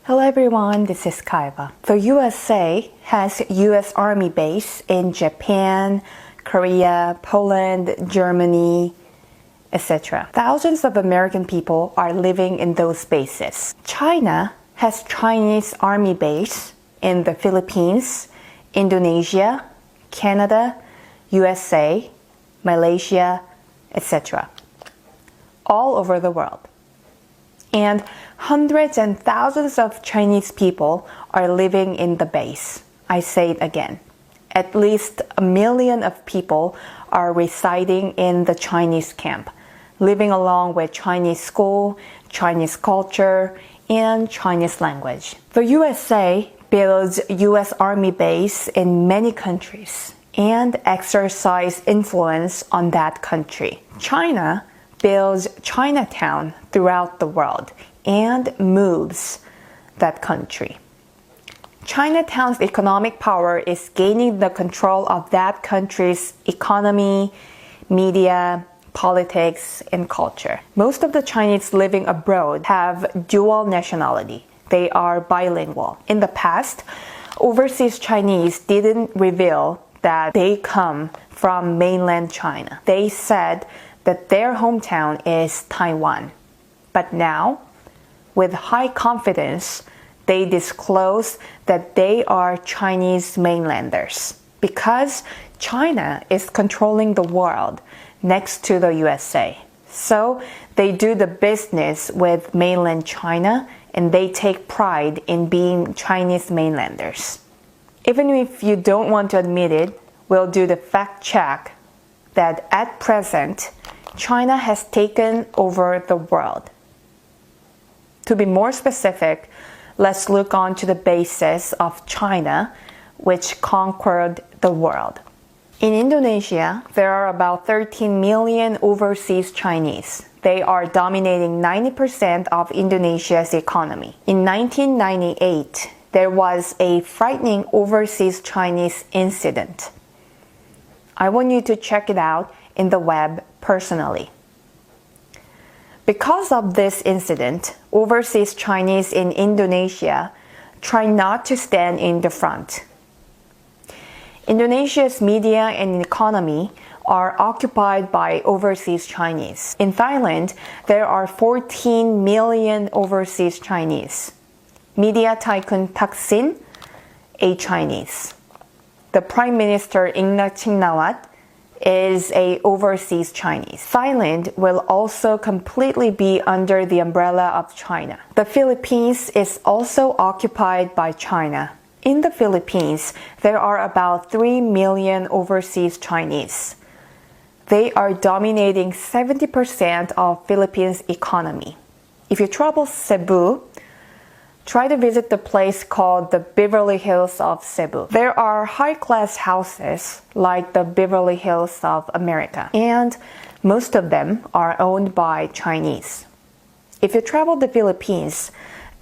Hello everyone, this is Kaiba. The USA has US Army base in Japan, Korea, Poland, Germany, etc. Thousands of American people are living in those bases. China has Chinese Army base in the Philippines, Indonesia, Canada, USA, Malaysia, etc. all over the world. And hundreds and thousands of Chinese people are living in the base. I say it again. At least 1 million of people are residing in the Chinese camp, living along with Chinese school, Chinese culture, and Chinese language. The USA builds US Army base in many countries and exercise influence on that country. China builds Chinatown throughout the world and moves that country. Chinatown's economic power is gaining the control of that country's economy, media, politics, and culture. Most of the Chinese living abroad have dual nationality. They are bilingual. In the past, overseas Chinese didn't reveal that they come from mainland China. They said that their hometown is Taiwan. But now, with high confidence, they disclose that they are Chinese mainlanders because China is controlling the world next to the USA. So they do the business with mainland China and they take pride in being Chinese mainlanders. Even if you don't want to admit it, we'll do the fact check that at present, China has taken over the world. To be more specific, let's look on to the basis of China, which conquered the world. In Indonesia, there are about 13 million overseas Chinese. They are dominating 90% of Indonesia's economy. In 1998, there was a frightening overseas Chinese incident. I want you to check it out in the web personally. Because of this incident, overseas Chinese in Indonesia try not to stand in the front. Indonesia's media and economy are occupied by overseas Chinese. In Thailand, there are 14 million overseas Chinese. Media tycoon Thaksin, a Chinese. The Prime Minister Ingnak Chingnawat is a overseas Chinese. Thailand will also completely be under the umbrella of China. The Philippines is also occupied by China. In the Philippines, there are about 3 million overseas Chinese. They are dominating 70% of Philippines' economy. If you travel Cebu, try to visit the place called the Beverly Hills of Cebu. There are high-class houses like the Beverly Hills of America, and most of them are owned by Chinese. If you travel the Philippines,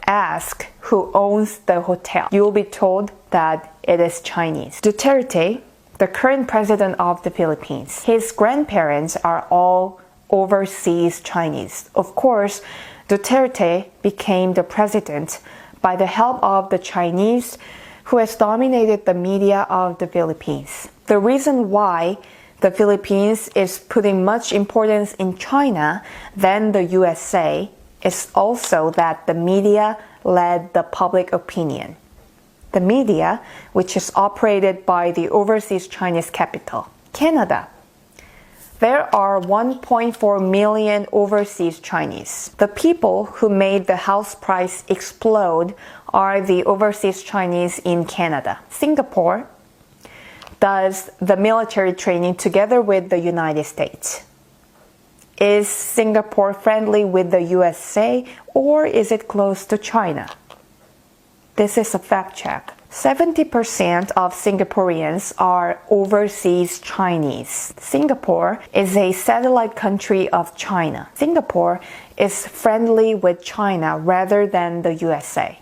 ask who owns the hotel. You will be told that it is Chinese. Duterte, the current president of the Philippines, his grandparents are all overseas Chinese. Of course, Duterte became the president by the help of the Chinese who has dominated the media of the Philippines. The reason why the Philippines is putting much importance in China than the USA is also that the media led the public opinion. The media, which is operated by the overseas Chinese capital. Canada. There are 1.4 million overseas Chinese. The people who made the house price explode are the overseas Chinese in Canada. Singapore does the military training together with the United States. Is Singapore friendly with the USA or is it close to China? This is a fact check. 70% of Singaporeans are overseas Chinese. Singapore is a satellite country of China. Singapore is friendly with China rather than the USA.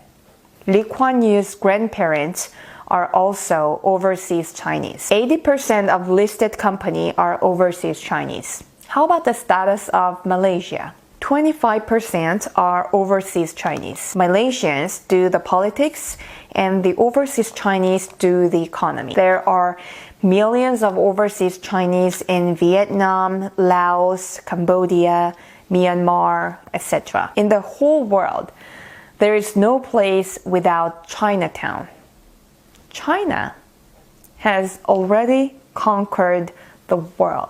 Lee Kuan Yew's grandparents are also overseas Chinese. 80% of listed companies are overseas Chinese. How about the status of Malaysia? 25% are overseas Chinese. Malaysians do the politics, and the overseas Chinese do the economy. There are millions of overseas Chinese in Vietnam, Laos, Cambodia, Myanmar, etc. In the whole world, there is no place without Chinatown. China has already conquered the world.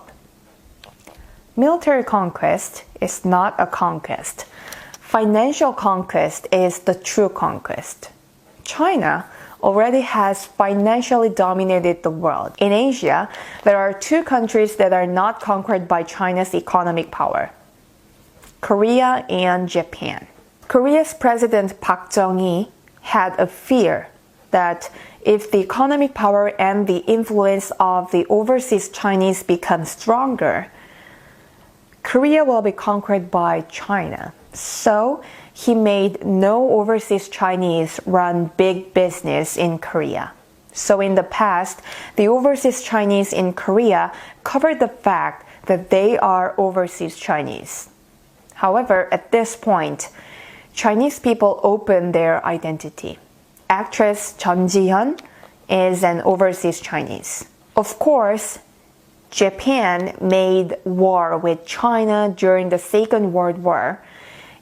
Military conquest is not a conquest. Financial conquest is the true conquest. China already has financially dominated the world. In Asia, there are two countries that are not conquered by China's economic power: Korea and Japan. Korea's President Park Chung-hee had a fear that if the economic power and the influence of the overseas Chinese become stronger, Korea will be conquered by China. So he made no overseas Chinese run big business in Korea. So in the past, the overseas Chinese in Korea covered the fact that they are overseas Chinese. However, at this point, Chinese people open their identity. Actress Chun Ji-hyun is an overseas Chinese. Of course, Japan made war with China during the Second World War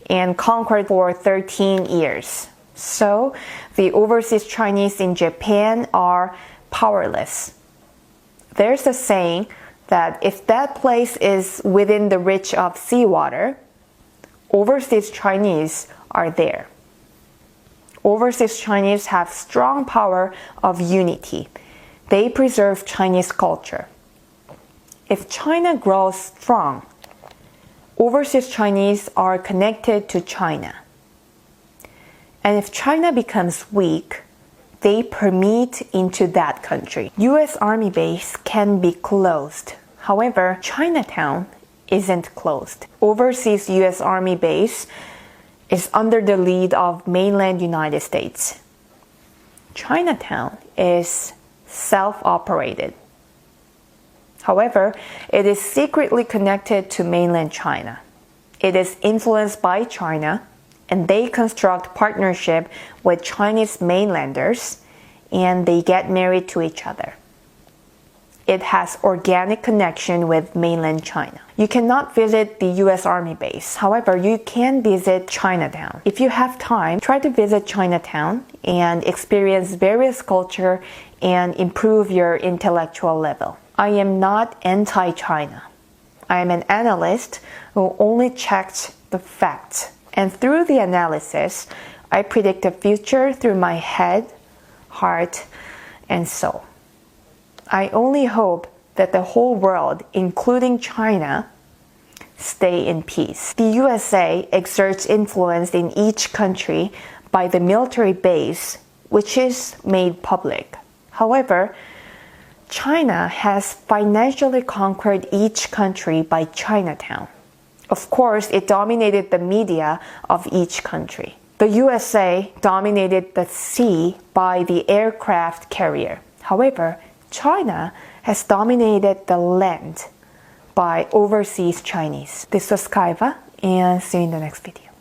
and conquered for 13 years. So the overseas Chinese in Japan are powerless. There's a saying that if that place is within the reach of seawater, overseas Chinese are there. Overseas Chinese have strong power of unity. They preserve Chinese culture. If China grows strong, overseas Chinese are connected to China. And if China becomes weak, they permeate into that country. US Army base can be closed. However, Chinatown isn't closed. Overseas US Army base is under the lead of mainland United States. Chinatown is self-operated. However, it is secretly connected to mainland China. It is influenced by China, and they construct partnership with Chinese mainlanders, and they get married to each other. It has organic connection with mainland China. You cannot visit the US Army base. However, you can visit Chinatown. If you have time, try to visit Chinatown and experience various culture and improve your intellectual level. I am not anti-China. I am an analyst who only checked the facts. And through the analysis, I predict the future through my head, heart, and soul. I only hope that the whole world, including China, stay in peace. The USA exerts influence in each country by the military base, which is made public. However, China has financially conquered each country by Chinatown. Of course, it dominated the media of each country. The USA dominated the sea by the aircraft carrier. However, China has dominated the land by overseas Chinese. This was Kaiva, and see you in the next video.